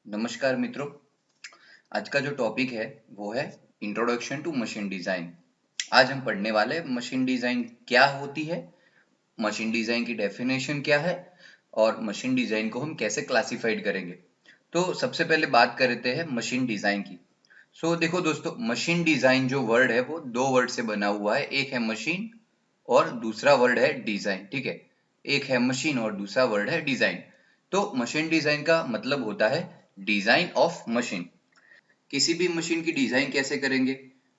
नमस्कार मित्रों। आज का जो टॉपिक है वो है इंट्रोडक्शन टू मशीन डिजाइन। आज हम पढ़ने वाले मशीन डिजाइन क्या होती है, मशीन डिजाइन की डेफिनेशन क्या है और मशीन डिजाइन को हम कैसे क्लासिफाइड करेंगे। तो सबसे पहले बात करते हैं मशीन डिजाइन की। देखो दोस्तों, मशीन डिजाइन जो वर्ड है वो दो वर्ड से बना हुआ है। एक है मशीन और दूसरा वर्ड है डिजाइन। ठीक है, एक है मशीन और दूसरा वर्ड है डिजाइन। तो मशीन डिजाइन का मतलब होता है डिजाइन ऑफ मशीन। किसी भी मशीन की डिजाइन कैसे करेंगे,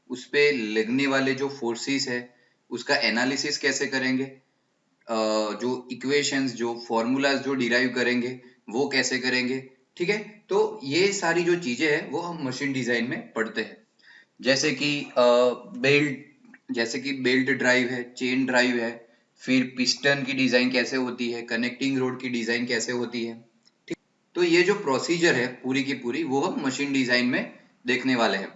उस पे लगने वाले जो फोर्सेस है उसका एनालिसिस कैसे करेंगे, जो इक्वेशंस जो फॉर्मूलाज जो डिराइव करेंगे वो कैसे करेंगे। ठीक है, तो ये सारी जो चीजें हैं वो हम मशीन डिजाइन में पढ़ते हैं। जैसे कि बेल्ट ड्राइव है, चेन ड्राइव है, फिर पिस्टन की डिजाइन कैसे होती है, कनेक्टिंग रोड की डिजाइन कैसे होती है। तो ये जो प्रोसीजर है पूरी की पूरी वो हम मशीन डिजाइन में देखने वाले हैं।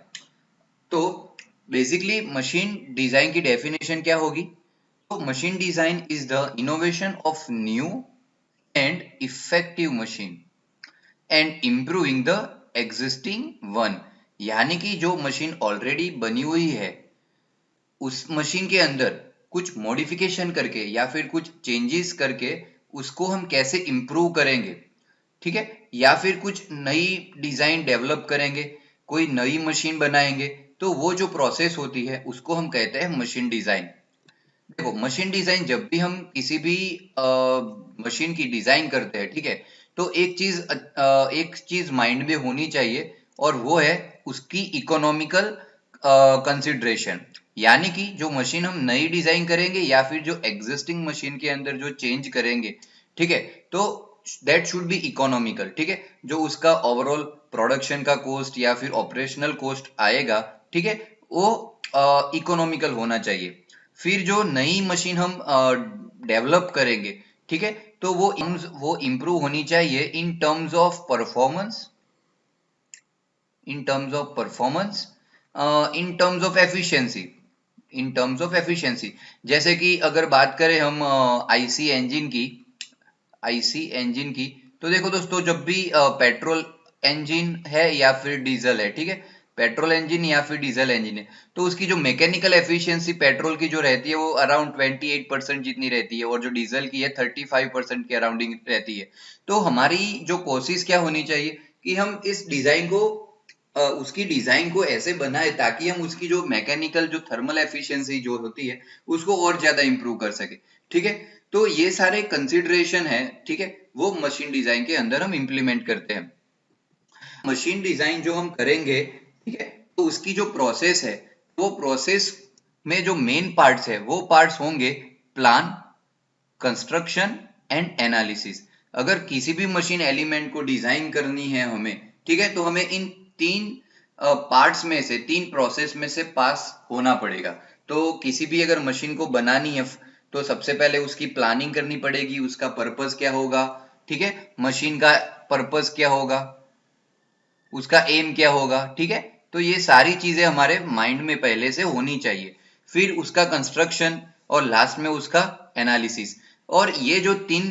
तो बेसिकली मशीन डिजाइन की डेफिनेशन क्या होगी? तो machine design is the innovation of new and effective machine and improving the existing one. यानी कि जो मशीन ऑलरेडी बनी हुई है उस मशीन के अंदर कुछ मॉडिफिकेशन करके या फिर कुछ चेंजेस करके उसको हम कैसे इम्प्रूव करेंगे। ठीक है, या फिर कुछ नई डिजाइन डेवलप करेंगे, कोई नई मशीन बनाएंगे, तो वो जो प्रोसेस होती है उसको हम कहते हैं मशीन डिजाइन। देखो, मशीन डिजाइन जब भी हम किसी भी मशीन की डिजाइन करते हैं, ठीक है, तो एक चीज माइंड में होनी चाहिए और वो है उसकी इकोनॉमिकल कंसिडरेशन। यानी कि जो मशीन हम नई डिजाइन करेंगे या फिर जो एग्जिस्टिंग मशीन के अंदर जो चेंज करेंगे, ठीक है, तो दैट शुड बी इकोनॉमिकल। ठीक है, जो उसका ओवरऑल प्रोडक्शन का कॉस्ट या फिर ऑपरेशनल कॉस्ट आएगा, ठीक है, वो इकोनॉमिकल होना चाहिए। फिर जो नई मशीन हम डेवलप करेंगे, ठीक है, तो वो इम्प्रूव होनी चाहिए in terms of performance, in terms of performance, in terms of efficiency, in terms of efficiency. जैसे कि अगर बात करें हम आईसी इंजन की, तो देखो दोस्तों, जब भी पेट्रोल इंजन है या फिर डीजल है, ठीक है, पेट्रोल इंजन या फिर डीजल इंजन है, तो उसकी जो मैकेनिकल एफिशिएंसी पेट्रोल की जो रहती है वो अराउंड 28% जितनी रहती है और जो डीजल की है 35% के अराउंडिंग रहती है। तो हमारी जो कोशिश क्या होनी चाहिए कि हम इस डिजाइन को उसकी डिजाइन को ऐसे बनाए ताकि हम उसकी जो मैकेनिकल जो थर्मल एफिशिएंसी जो होती है उसको और ज्यादा इंप्रूव कर सके। ठीक है, तो ये सारे कंसिडरेशन है, ठीक है, वो मशीन डिजाइन के अंदर हम इंप्लीमेंट करते हैं। मशीन डिजाइन जो हम करेंगे, ठीक है, तो उसकी जो प्रोसेस है, वो प्रोसेस में जो मेन पार्ट्स है वो पार्ट्स होंगे प्लान, कंस्ट्रक्शन एंड एनालिसिस। अगर किसी भी मशीन एलिमेंट को डिजाइन करनी है हमें, ठीक है, तो हमें इन तीन पार्ट्स में से, तीन प्रोसेस में से पास होना पड़ेगा। तो किसी भी अगर मशीन को बनानी है तो सबसे पहले उसकी प्लानिंग करनी पड़ेगी, उसका पर्पस क्या होगा, ठीक है, मशीन का पर्पस क्या होगा, उसका एम क्या होगा। ठीक है, तो ये सारी चीजें हमारे माइंड में पहले से होनी चाहिए। फिर उसका कंस्ट्रक्शन और लास्ट में उसका एनालिसिस। और ये जो तीन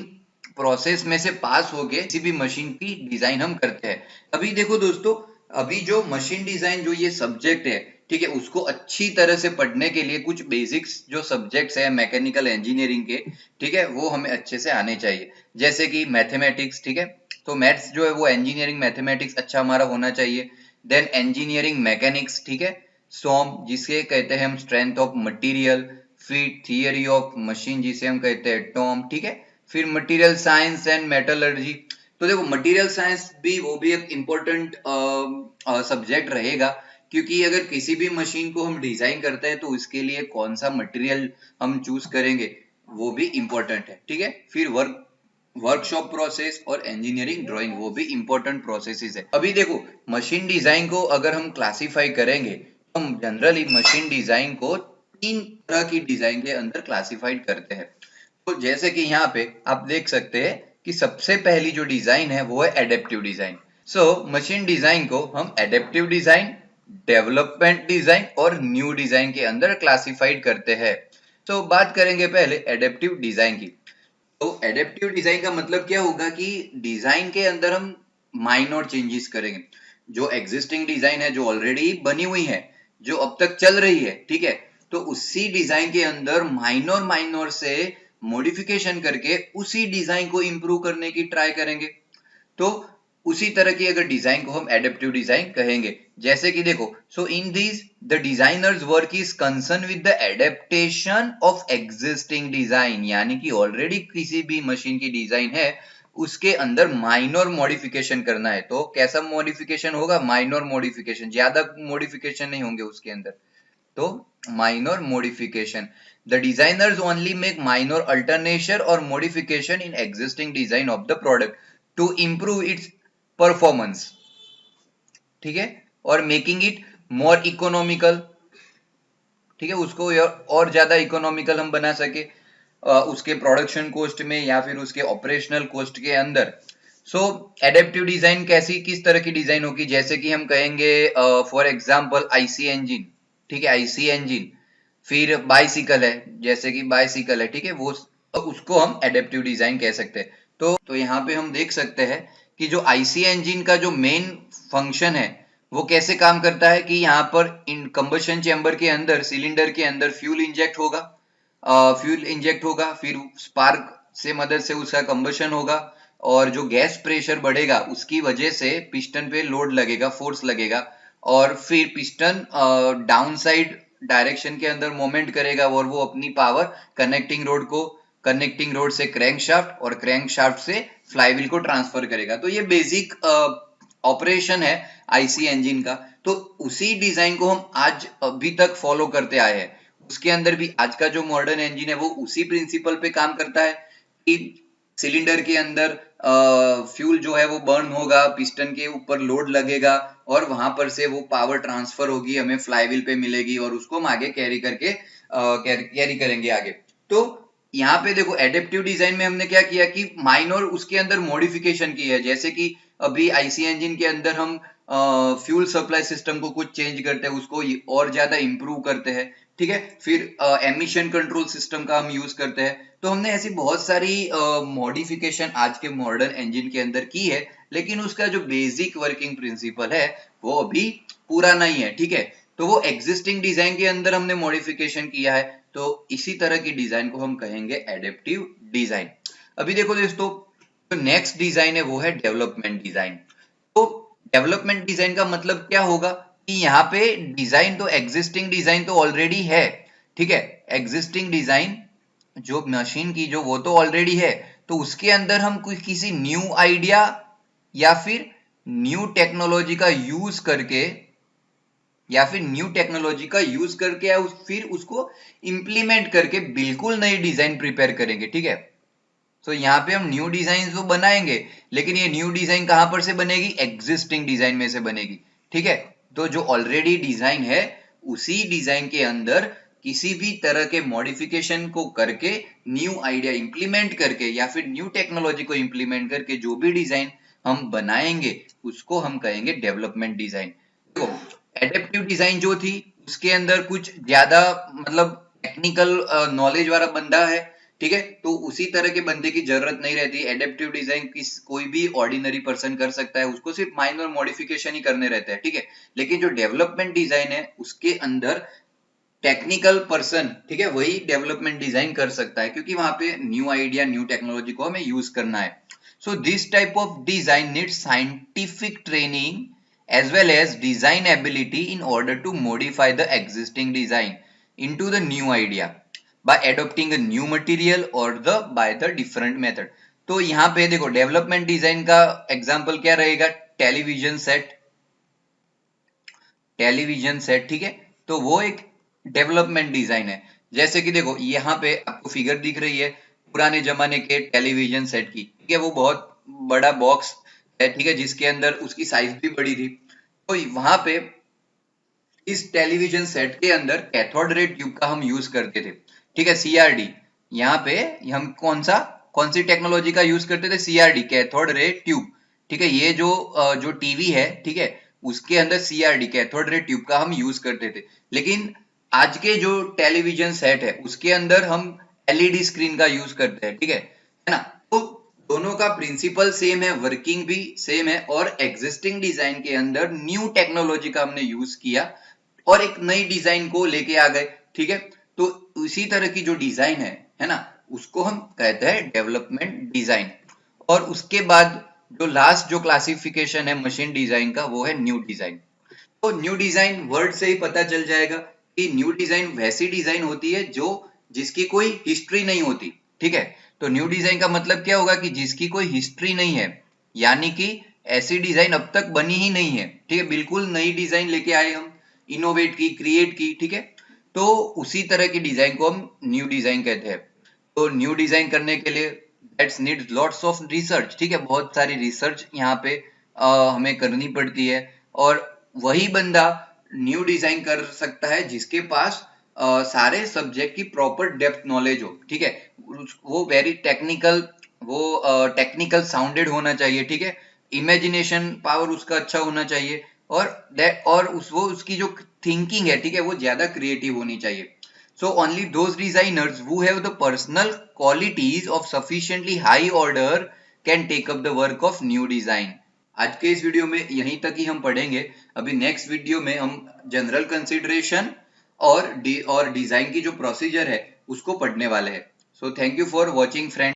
प्रोसेस में से पास हो गए किसी भी मशीन की डिजाइन हम करते हैं। अभी देखो दोस्तों, अभी जो मशीन डिजाइन जो ये सब्जेक्ट है, ठीक है, उसको अच्छी तरह से पढ़ने के लिए कुछ बेसिक्स जो सब्जेक्ट्स है मैकेनिकल इंजीनियरिंग के, ठीक है, वो हमें अच्छे से आने चाहिए। जैसे कि मैथमेटिक्स, ठीक है, तो मैथ्स जो है वो इंजीनियरिंग मैथमेटिक्स अच्छा हमारा होना चाहिए। देन इंजीनियरिंग मैकेनिक्स, ठीक है, सॉम जिसे कहते हैं हम स्ट्रेंथ ऑफ मटेरियल, फिर थियरी ऑफ मशीन जिसे हम कहते हैं टॉम, ठीक है, फिर मटेरियल साइंस एंड मेटलर्जी। तो देखो, मटेरियल साइंस भी वो भी एक इम्पोर्टेंट सब्जेक्ट रहेगा, क्योंकि अगर किसी भी मशीन को हम डिजाइन करते हैं तो उसके लिए कौन सा मटेरियल हम चूज करेंगे वो भी इम्पोर्टेंट है। ठीक है, फिर वर्कशॉप प्रोसेस और इंजीनियरिंग ड्राइंग, वो भी इंपॉर्टेंट प्रोसेसेस है। अभी देखो, मशीन डिजाइन को अगर हम क्लासिफाई करेंगे तो हम जनरली मशीन डिजाइन को तीन तरह की डिजाइन के अंदर क्लासिफाइड करते हैं। तो जैसे कि यहाँ पे आप देख सकते हैं कि सबसे पहली जो डिजाइन है वो है एडेप्टिव डिजाइन। मशीन डिजाइन को हम एडेप्टिव डिजाइन, डेवलपमेंट डिजाइन और न्यू डिजाइन के अंदर क्लासिफाइड करते हैं। बात करेंगे पहले एडेप्टिव डिजाइन की। तो एडेप्टिव डिजाइन का मतलब क्या होगा कि डिजाइन के अंदर हम माइनर चेंजेस करेंगे। जो एग्जिस्टिंग डिजाइन है, जो ऑलरेडी बनी हुई है, जो अब तक चल रही है, ठीक है, तो उसी डिजाइन के अंदर माइनर माइनर से मॉडिफिकेशन करके उसी डिजाइन को इंप्रूव करने की ट्राई करेंगे। तो उसी तरह की अगर डिजाइन को हम एडेप्टिव डिजाइन कहेंगे। जैसे कि देखो, so in this the designers work is concern with the adaptation of existing design, यानी कि ऑलरेडी किसी भी मशीन की डिजाइन है उसके अंदर माइनर मॉडिफिकेशन करना है। तो कैसा मॉडिफिकेशन होगा? माइनर मॉडिफिकेशन, ज्यादा मॉडिफिकेशन नहीं होंगे उसके अंदर। तो minor modification, the designers only make minor alternation और modification in existing design of the product to improve its performance, ठीक है, और मेकिंग इट मोर इकोनॉमिकल, ठीक है, उसको और ज्यादा इकोनॉमिकल हम बना सके उसके प्रोडक्शन कॉस्ट में या फिर उसके ऑपरेशनल कॉस्ट के अंदर। सो एडेप्टिव डिजाइन कैसी, किस तरह की डिजाइन होगी? जैसे कि हम कहेंगे फॉर एग्जांपल आईसी इंजन, ठीक है, आईसी इंजन, फिर बाइसिकल है, जैसे कि बाइसिकल है, ठीक है, वो उसको हम एडेप्टिव डिजाइन कह सकते हैं। तो यहाँ पे हम देख सकते हैं कि जो आईसी इंजन का जो मेन फंक्शन है वो कैसे काम करता है कि यहाँ पर इन कंबशन चेंबर के अंदर, सिलेंडर के अंदर फ्यूल इंजेक्ट होगा, फिर स्पार्क से मदद से उसका कंबशन होगा, और जो गैस प्रेशर बढ़ेगा उसकी वजह से पिस्टन पे लोड लगेगा, फोर्स लगेगा, और फिर पिस्टन डाउन साइड डायरेक्शन के अंदर मोमेंट करेगा और वो अपनी पावर कनेक्टिंग रोड से क्रैंकशाफ्ट और क्रैंकशाफ्ट से फ्लाईव्हील को ट्रांसफर करेगा। तो ये बेसिक ऑपरेशन है आईसी इंजन का। तो उसी डिजाइन को हम आज अभी तक फॉलो करते आए हैं। उसके अंदर भी आज का जो मॉडर्न इंजन है वो उसी प्रिंसिपल पे काम करता है कि सिलेंडर के अंदर फ्यूल जो है वो बर्न होगा, पिस्टन के ऊपर लोड लगेगा और वहां पर से वो पावर ट्रांसफर होगी, हमें फ्लाईव्हील पे मिलेगी और उसको हम आगे कैरी करेंगे आगे। तो यहाँ पे देखो एडेप्टिव डिजाइन में हमने क्या किया कि माइनर उसके अंदर मॉडिफिकेशन की है। जैसे कि अभी आईसी इंजन के अंदर हम फ्यूल सप्लाई सिस्टम को कुछ चेंज करते हैं, उसको और ज्यादा इंप्रूव करते हैं, ठीक है, फिर एमिशन कंट्रोल सिस्टम का हम यूज करते हैं। तो हमने ऐसी बहुत सारी मॉडिफिकेशन आज के मॉडर्न इंजन के अंदर की है, लेकिन उसका जो बेसिक वर्किंग प्रिंसिपल है वो अभी पूरा नहीं है, ठीक है। तो वो एग्जिस्टिंग डिजाइन के अंदर हमने मॉडिफिकेशन किया है, तो इसी तरह की डिजाइन को हम कहेंगे एडेप्टिव डिजाइन। अभी देखो दोस्तों, जो नेक्स्ट डिजाइन है वो है डेवलपमेंट डिजाइन। तो डेवलपमेंट डिजाइन का मतलब क्या होगा कि यहाँ पे डिजाइन तो एग्जिस्टिंग डिजाइन तो ऑलरेडी है, ठीक है, एग्जिस्टिंग डिजाइन जो मशीन की जो वो तो ऑलरेडी है, तो उसके अंदर हम कोई किसी न्यू आइडिया या फिर न्यू टेक्नोलॉजी का यूज करके या फिर उसको इंप्लीमेंट करके बिल्कुल नई डिजाइन प्रिपेयर करेंगे, ठीक है। तो यहाँ पे हम न्यू डिजाइन तो बनाएंगे, लेकिन ये न्यू डिजाइन कहां पर से बनेगी? एग्जिस्टिंग डिजाइन में से बनेगी, ठीक है। तो जो ऑलरेडी डिजाइन है उसी डिजाइन के अंदर किसी भी तरह के मॉडिफिकेशन को करके, न्यू आइडिया इंप्लीमेंट करके या फिर न्यू टेक्नोलॉजी को इंप्लीमेंट करके जो भी डिजाइन हम बनाएंगे उसको हम कहेंगे डेवलपमेंट डिजाइन। तो एडेप्टिव डिजाइन जो थी उसके अंदर कुछ ज्यादा मतलब टेक्निकल नॉलेज वाला बंदा है, ठीक है, तो उसी तरह के बंदे की जरूरत नहीं रहती। एडेप्टिव डिजाइन कोई भी ऑर्डिनरी पर्सन कर सकता है, उसको सिर्फ माइनर मॉडिफिकेशन ही करने रहते हैं, ठीक है। लेकिन जो डेवलपमेंट डिजाइन है उसके अंदर टेक्निकल पर्सन, ठीक है, वही डेवलपमेंट डिजाइन कर सकता है, क्योंकि वहां पे न्यू आइडिया न्यू टेक्नोलॉजी को हमें यूज करना है। So this type of design needs scientific training as well as design ability in order to modify the existing design into the new idea by adopting a new material or by the different method। तो यहाँ पे देखो development design का example क्या रहेगा? Television set, ठीक है, तो वो एक डेवलपमेंट डिजाइन है। जैसे कि देखो यहाँ पे आपको फिगर दिख रही है पुराने जमाने के टेलीविजन सेट की, ठीक है, वो बहुत बड़ा बॉक्स है, ठीक है, जिसके अंदर उसकी साइज भी बड़ी थी। तो वहां पे इस टेलीविजन सेट के अंदर कैथोड रे ट्यूब का हम यूज करते थे, ठीक है, सीआरडी। यहाँ पे हम कौन सी टेक्नोलॉजी का यूज करते थे? सीआरडी, कैथोड रे ट्यूब, ठीक है। ये जो टीवी है, ठीक है, उसके अंदर सीआरडी, कैथोड रे ट्यूब का हम यूज करते थे। लेकिन आज के जो टेलीविजन सेट है उसके अंदर हम एलईडी स्क्रीन का यूज करते हैं, ठीक है ना। तो दोनों का प्रिंसिपल सेम है, वर्किंग भी सेम है, और एग्जिस्टिंग डिजाइन के अंदर न्यू टेक्नोलॉजी का हमने यूज किया और एक नई डिजाइन को लेके आ गए। ठीक है, तो इसी तरह की जो डिजाइन है ना, उसको हम कहते हैं डेवलपमेंट डिजाइन। और उसके बाद जो लास्ट जो क्लासिफिकेशन है मशीन डिजाइन का, वो है न्यू डिजाइन। तो न्यू डिजाइन वर्ड से ही पता चल जाएगा कि न्यू डिजाइन वैसी डिजाइन होती है जो जिसकी कोई हिस्ट्री नहीं होती। ठीक है, तो न्यू डिजाइन का मतलब क्या होगा कि जिसकी कोई हिस्ट्री नहीं है, यानी कि ऐसी डिजाइन अब तक बनी ही नहीं है। ठीक है, बिल्कुल नई डिजाइन लेके आए हम, इनोवेट की, क्रिएट की। ठीक है, तो उसी तरह की डिजाइन को हम न्यू डिजाइन कहते हैं। तो न्यू डिजाइन करने के लिए that's needs lots of research. ठीक है, बहुत सारी रिसर्च यहाँ पे हमें करनी पड़ती है, और वही बंदा न्यू डिजाइन कर सकता है जिसके पास सारे सब्जेक्ट की प्रॉपर डेप्थ नॉलेज हो। ठीक है, वो वेरी टेक्निकल, वो टेक्निकल साउंडेड होना चाहिए। ठीक है, इमेजिनेशन पावर उसका अच्छा होना चाहिए, और वो उसकी जो थिंकिंग है, ठीक है, वो ज्यादा क्रिएटिव होनी चाहिए। So only those designers who have the personal qualities of sufficiently high order can take up the work of new design. आज के इस वीडियो में यहीं तक ही हम पढ़ेंगे। अभी नेक्स्ट वीडियो में हम जनरल कंसिडरेशन और डिजाइन की जो प्रोसीजर है उसको पढ़ने वाले हैं। So thank you for watching friend.